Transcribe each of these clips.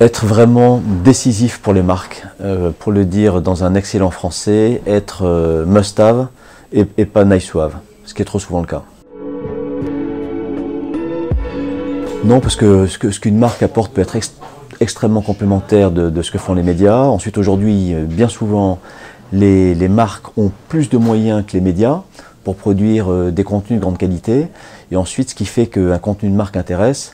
Être vraiment décisif pour les marques, pour le dire dans un excellent français, être must-have et pas nice-to-have, ce qui est trop souvent le cas. Non, parce que ce qu'une marque apporte peut être extrêmement complémentaire de ce que font les médias. Ensuite, aujourd'hui, bien souvent, les marques ont plus de moyens que les médias pour produire des contenus de grande qualité. Et ensuite, ce qui fait qu'un contenu de marque intéresse,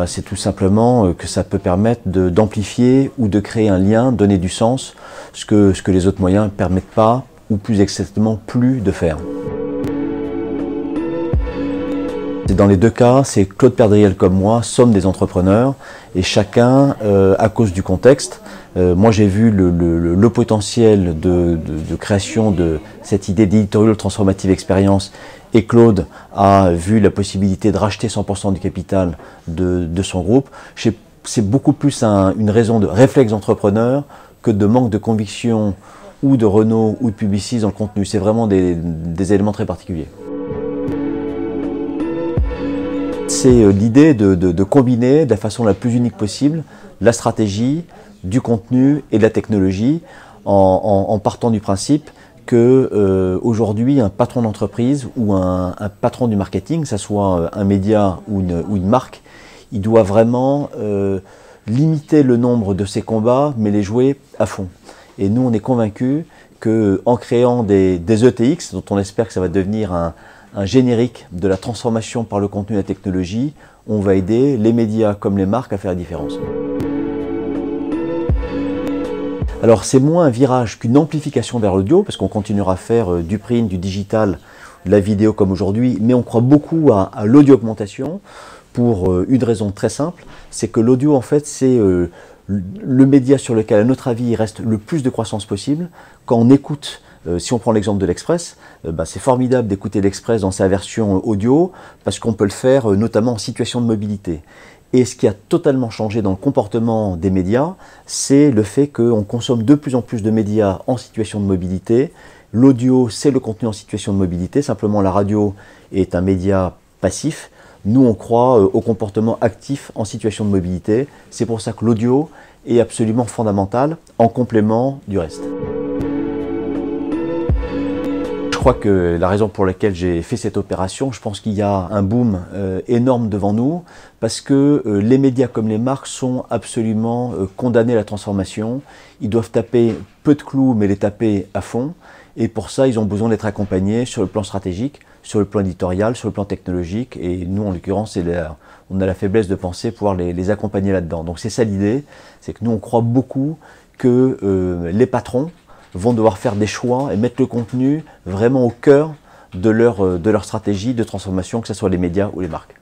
c'est tout simplement que ça peut permettre d'amplifier ou de créer un lien, donner du sens, ce que les autres moyens ne permettent pas, ou plus exactement plus de faire. Dans les deux cas, c'est Claude Perdriel comme moi sommes des entrepreneurs et chacun, à cause du contexte, moi j'ai vu le potentiel de création de cette idée d'éditorial transformative expérience et Claude a vu la possibilité de racheter 100% du capital de son groupe. C'est beaucoup plus une raison de réflexe entrepreneur que de manque de conviction ou de Renault ou de Publicis dans le contenu. C'est vraiment des éléments très particuliers. C'est l'idée de combiner de la façon la plus unique possible la stratégie, du contenu et de la technologie en partant du principe que aujourd'hui un patron d'entreprise ou un patron du marketing, que ce soit un média ou une marque, il doit vraiment limiter le nombre de ses combats mais les jouer à fond. Et nous on est convaincus qu'en créant des ETX, dont on espère que ça va devenir un générique de la transformation par le contenu et la technologie, on va aider les médias comme les marques à faire la différence. Alors c'est moins un virage qu'une amplification vers l'audio, parce qu'on continuera à faire du print, du digital, de la vidéo comme aujourd'hui, mais on croit beaucoup à l'audio augmentation pour une raison très simple, c'est que l'audio en fait c'est le média sur lequel à notre avis il reste le plus de croissance possible. Quand on écoute, si on prend l'exemple de l'Express, c'est formidable d'écouter l'Express dans sa version audio parce qu'on peut le faire notamment en situation de mobilité. Et ce qui a totalement changé dans le comportement des médias, c'est le fait qu'on consomme de plus en plus de médias en situation de mobilité. L'audio, c'est le contenu en situation de mobilité, simplement la radio est un média passif. Nous, on croit au comportement actif en situation de mobilité. C'est pour ça que l'audio est absolument fondamental en complément du reste. Je crois que la raison pour laquelle j'ai fait cette opération, je pense qu'il y a un boom énorme devant nous parce que les médias comme les marques sont absolument condamnés à la transformation. Ils doivent taper peu de clous mais les taper à fond et pour ça ils ont besoin d'être accompagnés sur le plan stratégique, sur le plan éditorial, sur le plan technologique et nous en l'occurrence on a la faiblesse de penser pouvoir les accompagner là-dedans. Donc c'est ça l'idée, c'est que nous on croit beaucoup que les patrons vont devoir faire des choix et mettre le contenu vraiment au cœur de leur stratégie de transformation, que ce soit les médias ou les marques.